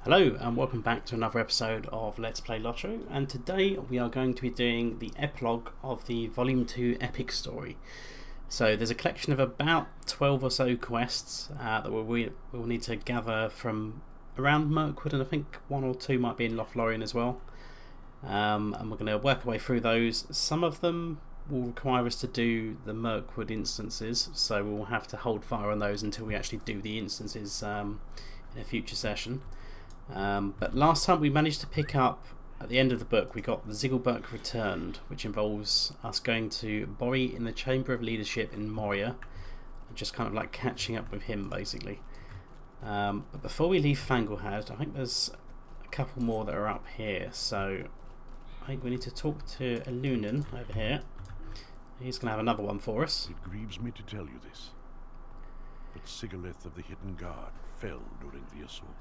Hello and welcome back to another episode of Let's Play LOTRO, and today we are going to be doing the epilogue of the Volume 2 epic story. So there's a collection of about 12 or so quests that we'll need to gather from around Mirkwood, and I think one or two might be in Lothlorien as well. And we're going to work our way through those. Some of them will require us to do the Mirkwood instances, so we'll have to hold fire on those until we actually do the instances in a future session. But last time we managed to pick up, at the end of the book, we got the Ziggelberg Returned, which involves us going to Borri in the Chamber of Leadership in Moria, and just kind of like catching up with him basically. But before we leave Fangorhad, I think there's a couple more that are up here, so I think we need to talk to Elunan over here. He's going to have another one for us. It grieves me to tell you this, but Sigurlith of the Hidden Guard fell during the assault.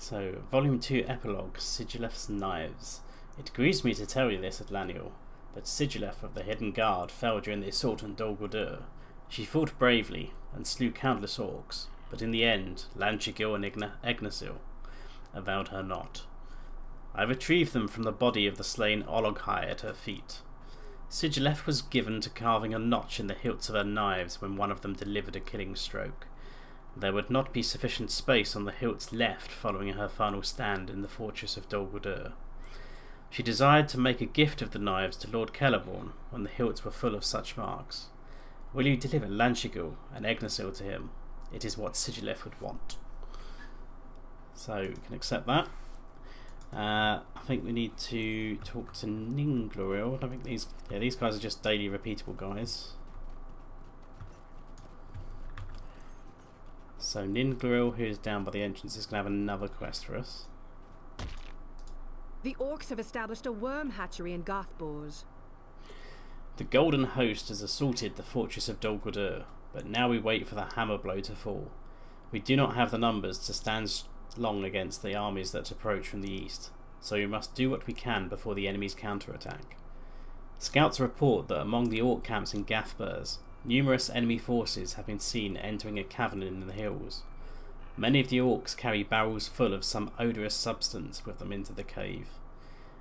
So, Volume 2 Epilogue, Sigileth's Knives. It grieves me to tell you this, Atlaniel, but Sigileth of the Hidden Guard fell during the assault on Dulguldur. She fought bravely and slew countless orcs, but in the end, Lanchigil and Egnasil availed her not. I retrieved them from the body of the slain Ologhai at her feet. Sigileth was given to carving a notch in the hilts of her knives when one of them delivered a killing stroke. There would not be sufficient space on the hilts left following her final stand in the fortress of Dulguldur. She desired to make a gift of the knives to Lord Celeborn when the hilts were full of such marks. Will you deliver Lanchigil and Egnasil to him? It is what Sigileth would want. So we can accept that. I think we need to talk to Ningloril. I think these guys are just daily repeatable guys. So Ningloril, who is down by the entrance, is going to have another quest for us. The orcs have established a worm hatchery in Garthbors. The Golden Host has assaulted the fortress of Dulguldur, but now we wait for the hammer blow to fall. We do not have the numbers to stand long against the armies that approach from the east, so we must do what we can before the enemy's counterattack. Scouts report that among the orc camps in Gathburs, numerous enemy forces have been seen entering a cavern in the hills. Many of the orcs carry barrels full of some odorous substance with them into the cave.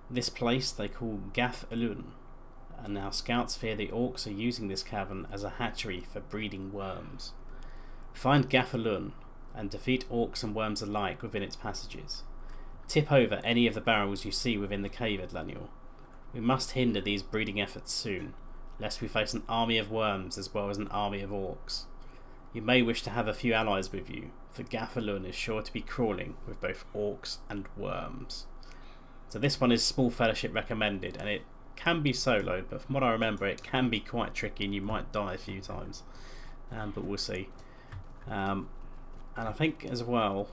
This place they call Gath Elun, and now scouts fear the orcs are using this cavern as a hatchery for breeding worms. Find Gath Elun and defeat orcs and worms alike within its passages. Tip over any of the barrels you see within the cave, Atlaniel. We must hinder these breeding efforts soon, lest we face an army of worms as well as an army of orcs. You may wish to have a few allies with you, for Gath Elun is sure to be crawling with both orcs and worms. So this one is small fellowship recommended, and it can be soloed, but from what I remember it can be quite tricky and you might die a few times, but we'll see. And I think as well,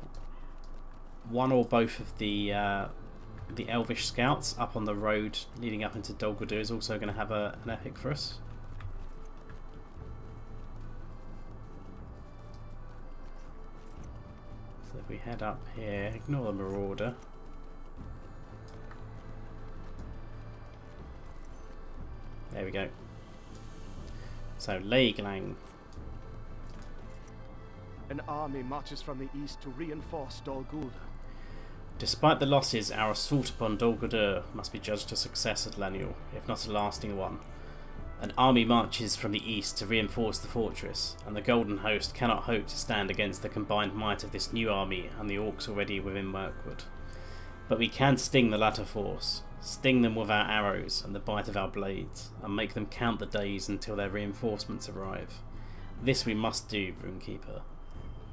one or both of the Elvish scouts up on the road leading up into Dulguldur is also going to have an epic for us. So if we head up here, ignore the marauder. There we go. So Laeglang. An army marches from the east to reinforce Dulguldur. Despite the losses, our assault upon Dulguldur must be judged a success at Laniel, if not a lasting one. An army marches from the east to reinforce the fortress, and the Golden Host cannot hope to stand against the combined might of this new army and the orcs already within Mirkwood. But we can sting the latter force, sting them with our arrows and the bite of our blades, and make them count the days until their reinforcements arrive. This we must do, Runekeeper.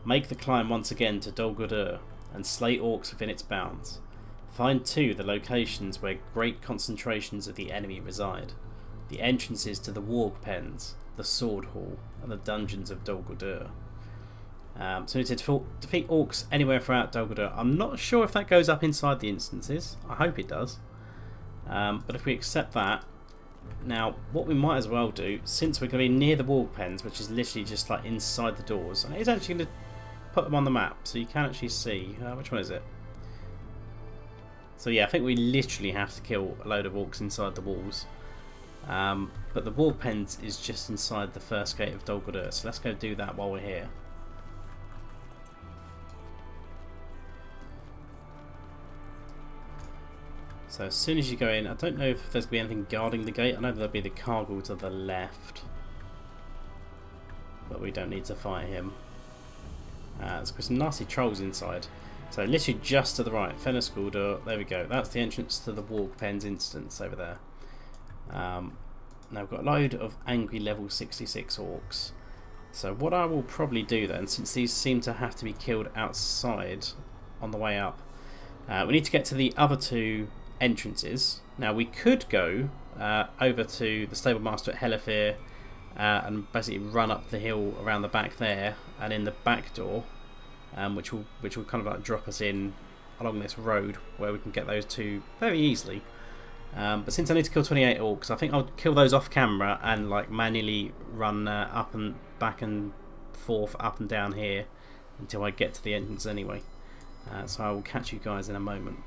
Make the climb once again to Dulguldur, and slay orcs within its bounds. Find too the locations where great concentrations of the enemy reside, the entrances to the warg pens, the sword hall, and the dungeons of Dulguldur. So we need to defeat orcs anywhere throughout Dulguldur. I'm not sure if that goes up inside the instances. I hope it does. But if we accept that, now what we might as well do, since we're going to be near the warg pens, which is literally just like inside the doors, and it's actually going to put them on the map so you can actually see which one is it. So yeah, I think we literally have to kill a load of orcs inside the walls, but the warg pens is just inside the first gate of Dulguldur, so let's go do that while we're here. So as soon as you go in, I don't know if there's going to be anything guarding the gate. I know there'll be the Cargill to the left, but we don't need to fight him. There's got some nasty trolls inside. So literally just to the right, Fenrisguldur, there we go. That's the entrance to the Walk Pens instance over there. Now we've got a load of angry level 66 orcs. So what I will probably do then, since these seem to have to be killed outside on the way up, we need to get to the other two entrances. Now we could go over to the stable master at Helifir and basically run up the hill around the back there, and in the back door, which will kind of like drop us in along this road where we can get those two very easily. But since I need to kill 28 orcs, I think I'll kill those off camera and like manually run up and back and forth, up and down here until I get to the entrance anyway. So I will catch you guys in a moment.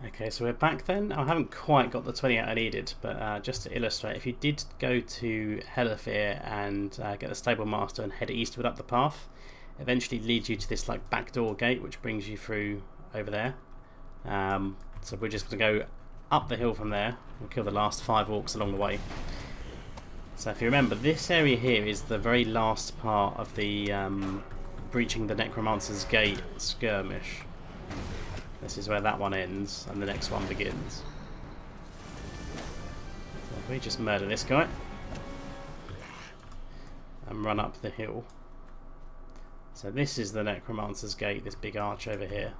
Okay, so we're back then. I haven't quite got the 28 I needed, but just to illustrate, if you did go to Helifir and get the stable master and head eastward up the path, eventually leads you to this like back door gate which brings you through over there. So we're just going to go up the hill from there. We'll kill the last 5 orcs along the way. So if you remember, this area here is the very last part of the breaching the Necromancer's Gate skirmish. This is where that one ends and the next one begins. So if we just murder this guy and run up the hill. So this is the Necromancer's Gate, this big arch over here.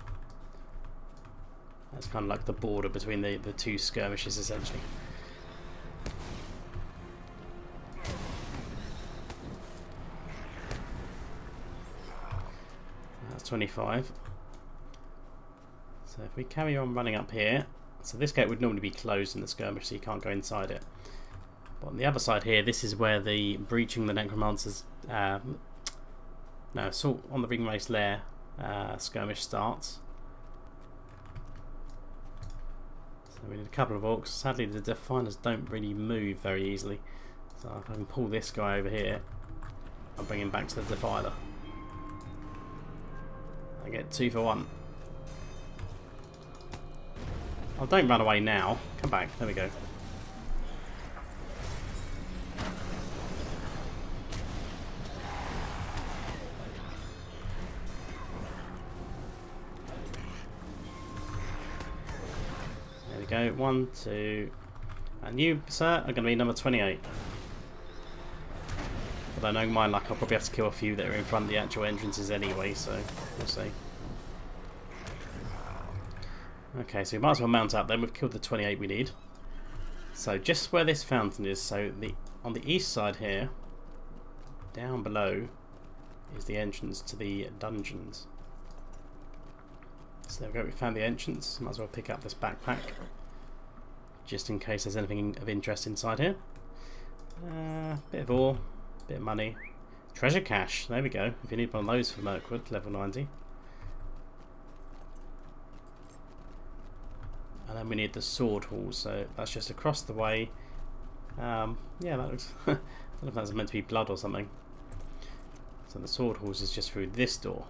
That's kind of like the border between the two skirmishes essentially. That's 25. So if we carry on running up here, so this gate would normally be closed in the skirmish, so you can't go inside it. But on the other side here, this is where the breaching the Necromancer's assault on the Ringwraith's lair skirmish starts. So we need a couple of orcs. Sadly the Definers don't really move very easily, so if I can pull this guy over here, I'll bring him back to the Defiler. I get 2 for 1. Oh, don't run away now. Come back. There we go. There we go. 1, 2. And you, sir, are going to be number 28. Although knowing my luck, I'll probably have to kill a few that are in front of the actual entrances anyway, so we'll see. Okay, so we might as well mount up then. We've killed the 28 we need. So just where this fountain is, so on the east side here, down below, is the entrance to the dungeons. So there we go, we found the entrance. Might as well pick up this backpack, just in case there's anything of interest inside here. Bit of ore, bit of money. Treasure cache, there we go. If you need one of those for Mirkwood, level 90. And then we need the sword hall, so that's just across the way. Yeah, that looks. I don't know if that's meant to be blood or something. So the sword halls is just through this door.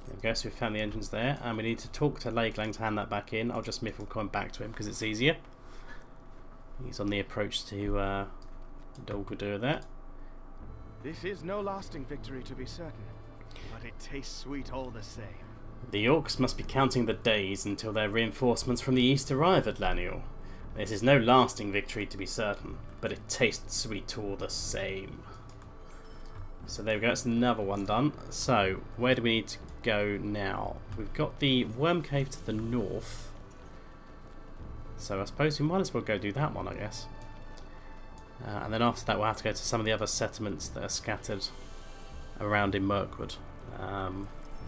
There we go, so we found the entrance there, and we need to talk to Laiglang to hand that back in. I'll just Mithril coin back to him because it's easier. He's on the approach to Dulguldur there. This is no lasting victory to be certain, but it tastes sweet all the same. The orcs must be counting the days until their reinforcements from the east arrive at Laniel. This is no lasting victory to be certain, but it tastes sweet all the same. So there we go, that's another one done. So, where do we need to go now? We've got the worm cave to the north. So I suppose we might as well go do that one, I guess. And then after that we'll have to go to some of the other settlements that are scattered around in Mirkwood.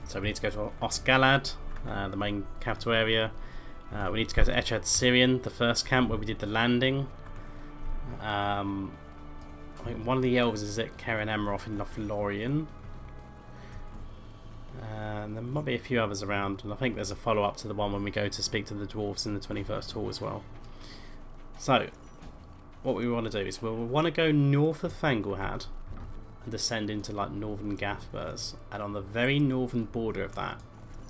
So we need to go to Osgalad, the main capital area. We need to go to Echad Syrian, the first camp where we did the landing. I think one of the elves is at Keren Amroth in Lothlorien. And there might be a few others around, and I think there's a follow-up to the one when we go to speak to the Dwarves in the 21st hall as well. So, what we want to do is we'll want to go north of Fanglehad and descend into like northern Gathburs, and on the very northern border of that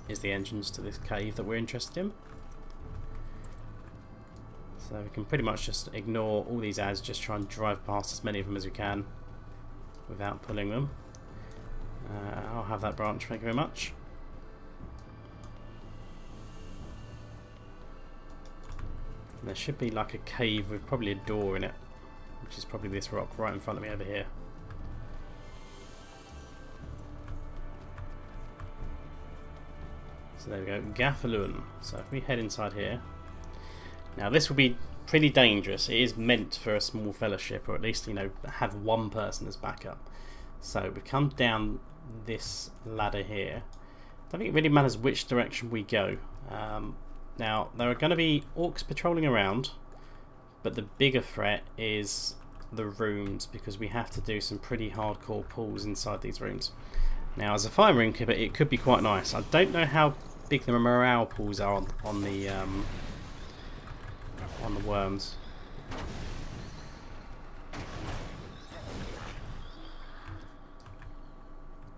is the entrance to this cave that we're interested in. So we can pretty much just ignore all these ads, just try and drive past as many of them as we can without pulling them. I'll have that branch, thank you very much. And there should be like a cave with probably a door in it, which is probably this rock right in front of me over here. So there we go, Balthelion. So if we head inside here. Now this will be pretty dangerous. It is meant for a small fellowship, or at least, you know, have one person as backup. So we come down this ladder here. I don't think it really matters which direction we go. Now there are going to be orcs patrolling around, but the bigger threat is the rooms, because we have to do some pretty hardcore pulls inside these rooms. Now as a fire room keeper it could be quite nice. I don't know how big the morale pools are on the worms.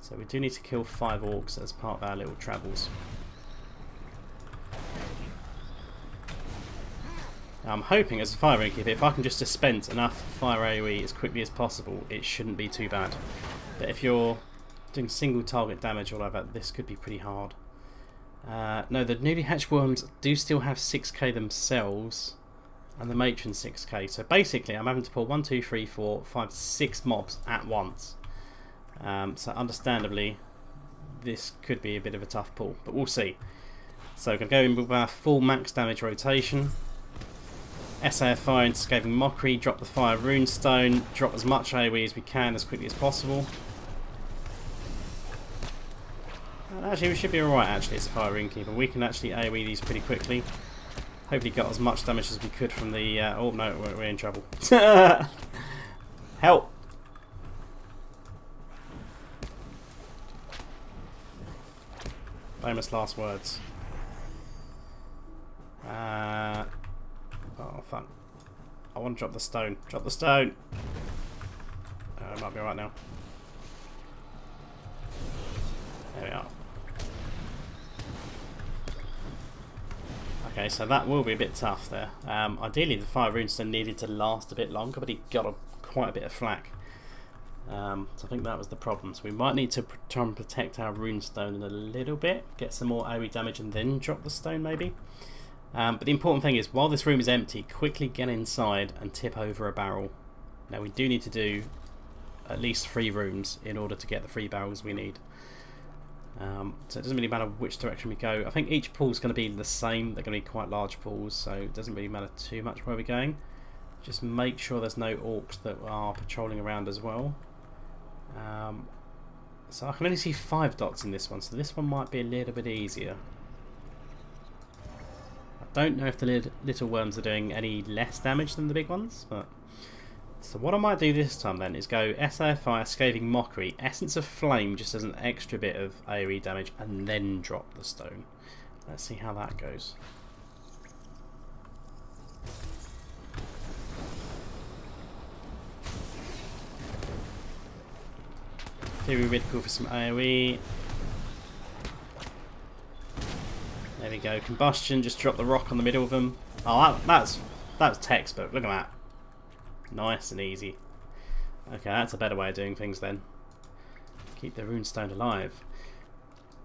So we do need to kill 5 orcs as part of our little travels. Now I'm hoping as a fire room keeper, if I can just dispense enough fire AoE as quickly as possible, it shouldn't be too bad. But if you're doing single target damage all over, this could be pretty hard. No, the newly hatched worms do still have 6k themselves, and the matron 6k. So basically I'm having to pull 1, 2, 3, 4, 5, 6 mobs at once. So understandably this could be a bit of a tough pull, but we'll see. So we're going to go in with our full max damage rotation. SAF fire into Scathing Mockery, drop the fire runestone, drop as much AoE as we can as quickly as possible. And actually we should be alright actually as a fire runekeeper. We can actually AoE these pretty quickly. Hopefully got as much damage as we could from the... oh no, we're in trouble. Help! Famous last words. Oh fuck. I want to drop the stone. Drop the stone! It might be alright now. There we are. Okay, so that will be a bit tough there. Ideally the fire runestone needed to last a bit longer, but he got quite a bit of flack. So I think that was the problem. So we might need to try and protect our runestone a little bit, get some more AoE damage and then drop the stone maybe. But the important thing is, while this room is empty, quickly get inside and tip over a barrel. Now we do need to do at least 3 rooms in order to get the 3 barrels we need. So it doesn't really matter which direction we go. I think each pool's going to be the same. They're going to be quite large pools, so it doesn't really matter too much where we're going. Just make sure there's no orcs that are patrolling around as well. So I can only see 5 dots in this one, so this one might be a little bit easier. I don't know if the little worms are doing any less damage than the big ones, but... So what I might do this time then is go SAFI, Scathing Mockery, Essence of Flame just as an extra bit of AoE damage, and then drop the stone. Let's see how that goes. Theory Ridicule for some AoE. There we go. Combustion, just drop the rock on the middle of them. Oh, that's textbook. Look at that. Nice and easy. Okay, that's a better way of doing things then. Keep the runestone alive.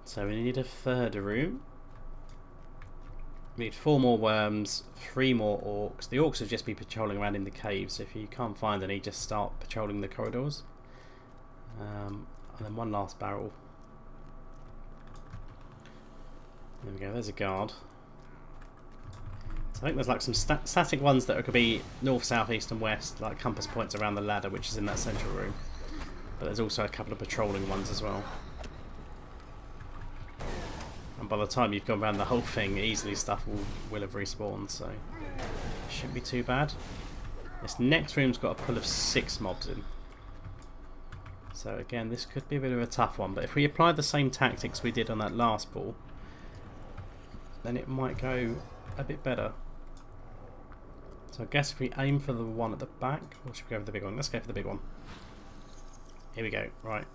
So we need a third room. We need 4 more worms, 3 more orcs. The orcs will just be patrolling around in the caves. So if you can't find any, just start patrolling the corridors. And then 1 last barrel. There we go, there's a guard. So I think there's like some static ones that could be north, south, east and west, like compass points around the ladder, which is in that central room. But there's also a couple of patrolling ones as well. And by the time you've gone around the whole thing, easily stuff will have respawned, so it shouldn't be too bad. This next room's got a pull of 6 mobs in. So again, this could be a bit of a tough one, but if we apply the same tactics we did on that last ball, then it might go a bit better. So I guess if we aim for the one at the back, or should we go for the big one? Let's go for the big one. Here we go, right.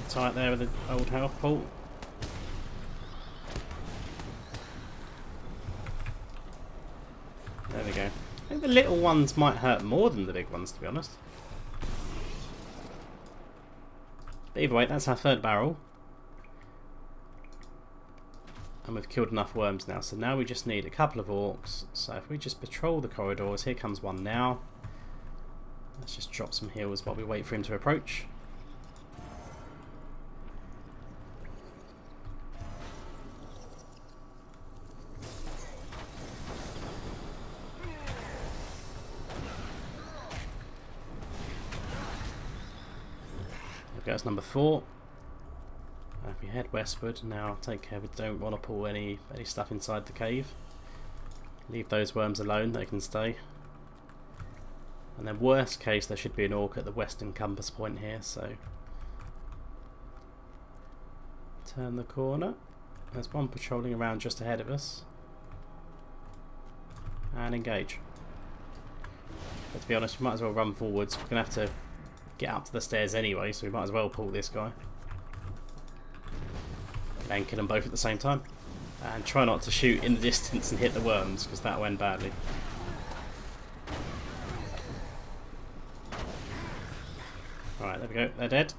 bit tight there with the old health pool. There we go. I think the little ones might hurt more than the big ones, to be honest. But either way, that's our third barrel. And we've killed enough worms now, so now we just need a couple of orcs. So if we just patrol the corridors, here comes one now. Let's just drop some heals while we wait for him to approach. There we go, it's number 4. If we head westward now, take care we don't want to pull any stuff inside the cave. Leave those worms alone, they can stay. And then worst case there should be an orc at the western compass point here, so turn the corner. There's one patrolling around just ahead of us. And engage. But to be honest, we might as well run forwards. We're going to have to get up to the stairs anyway, so we might as well pull this guy. And kill them both at the same time. And try not to shoot in the distance and hit the worms, because that'll end badly. Alright, there we go, they're dead.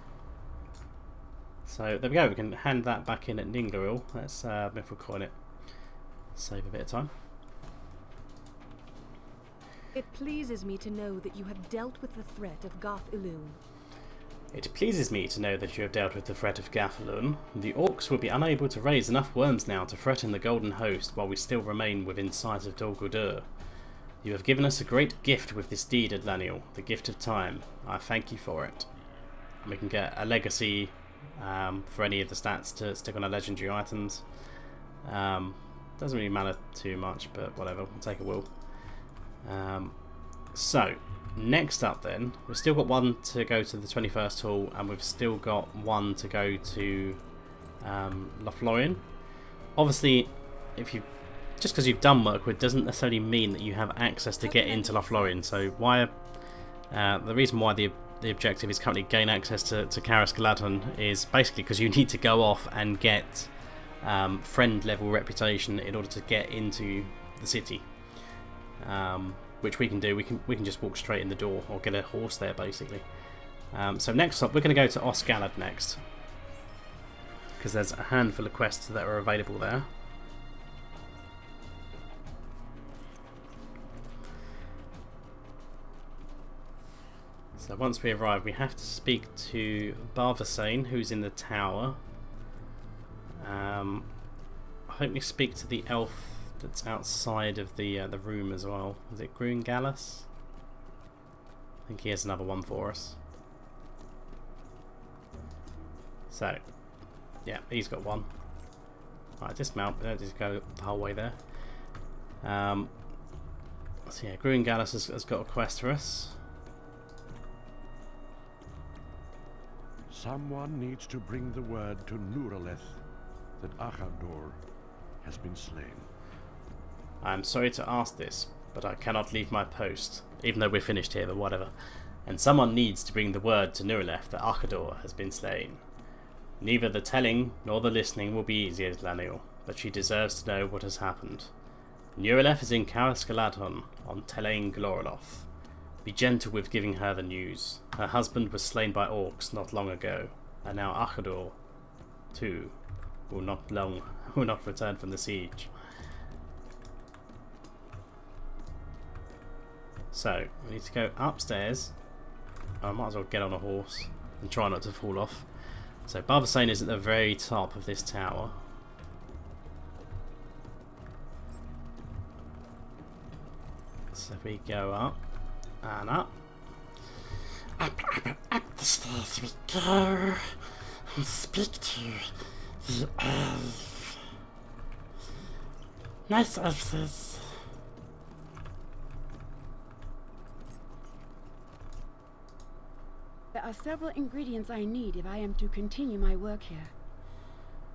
So there we go, we can hand that back in at Ningloril. Let's Mithril coin it. Save a bit of time. It pleases me to know that you have dealt with the threat of Balthelion. It pleases me to know that you have dealt with the threat of Balthelion. The orcs will be unable to raise enough worms now to threaten the Golden Host while we still remain within sight of Dulguldur. You have given us a great gift with this deed, Adlaniel, the gift of time. I thank you for it. And we can get a legacy for any of the stats to stick on our legendary items. Doesn't really matter too much, but whatever, we'll take a will. So, next up then, we've still got one to go to the 21st hall, and we've still got one to go to Lothlorien. Obviously, just because you've done Mirkwood doesn't necessarily mean that you have access to get into Lothlorien. So the reason why the objective is currently gain access to Karas Galadhon is basically because you need to go off and get friend level reputation in order to get into the city. Which we can do. We can just walk straight in the door or get a horse there basically. So next up we're going to go to Osgallad next, because there's a handful of quests that are available there. So once we arrive we have to speak to Balthelion, who's in the tower. I hope we speak to the elf that's outside of the room as well. Is it Grun Gallus? I think he has another one for us. So, yeah, he's got one. Right, dismount, don't just go the whole way there. So yeah, Grun Gallus has got a quest for us. Someone needs to bring the word to Nuraleth that Achador has been slain. I am sorry to ask this, but I cannot leave my post, even though we're finished here, but whatever. And someone needs to bring the word to Nuraleth that Achador has been slain. Neither the telling nor the listening will be easy as Laniel, but she deserves to know what has happened. Nuraleth is in Karas Galadhon on Telain Gloroloth. Be gentle with giving her the news. Her husband was slain by orcs not long ago, and now Achador, too, will not return from the siege. So, we need to go upstairs. I might as well get on a horse and try not to fall off. So, Balthelion is at the very top of this tower. So we go up and up. Up the stairs we go and speak to the elf. Nice elves. There are several ingredients I need if I am to continue my work here.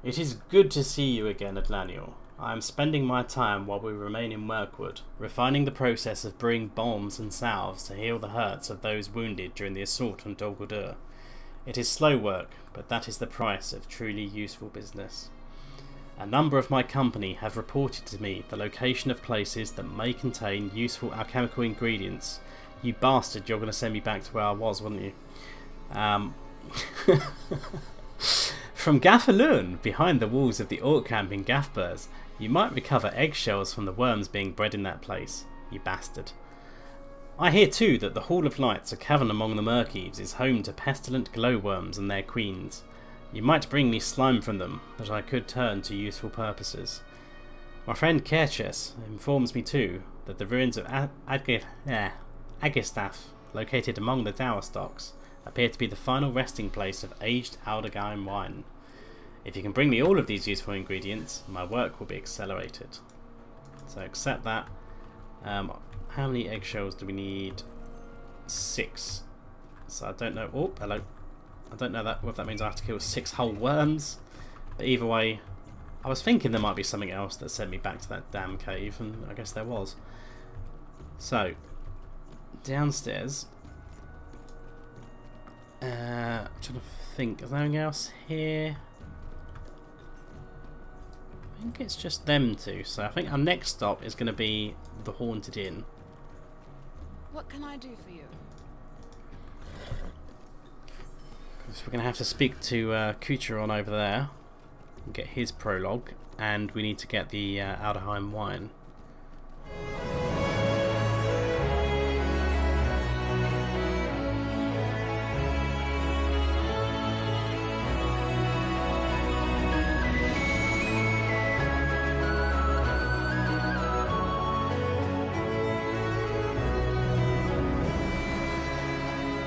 It is good to see you again, Adlaniel. I am spending my time while we remain in Mirkwood, refining the process of brewing bombs and salves to heal the hurts of those wounded during the assault on Dulguldur. It is slow work, but that is the price of truly useful business. A number of my company have reported to me the location of places that may contain useful alchemical ingredients. You bastard, you're going to send me back to where I was, wouldn't you? From Balthelion, behind the walls of the Orc camp in Gathburs, you might recover eggshells from the worms being bred in that place. You bastard. I hear too that the Hall of Lights, a cavern among the Murkeves, is home to pestilent glowworms and their queens. You might bring me slime from them, that I could turn to useful purposes. My friend Kerches informs me too that the ruins of Agistaf, located among the Dower stocks, appear to be the final resting place of aged Aldegarn wine. If you can bring me all of these useful ingredients, my work will be accelerated. So accept that. How many eggshells do we need? 6. So I don't know. Oh, hello. I don't know if that means I have to kill 6 whole worms. But either way, I was thinking there might be something else that sent me back to that damn cave, and I guess there was. So, downstairs. I'm trying to think. Is there anything else here? I think it's just them two. So I think our next stop is going to be the Haunted Inn. What can I do for you? So we're going to have to speak to Kucheron over there and get his prologue, and we need to get the Aldeheim wine.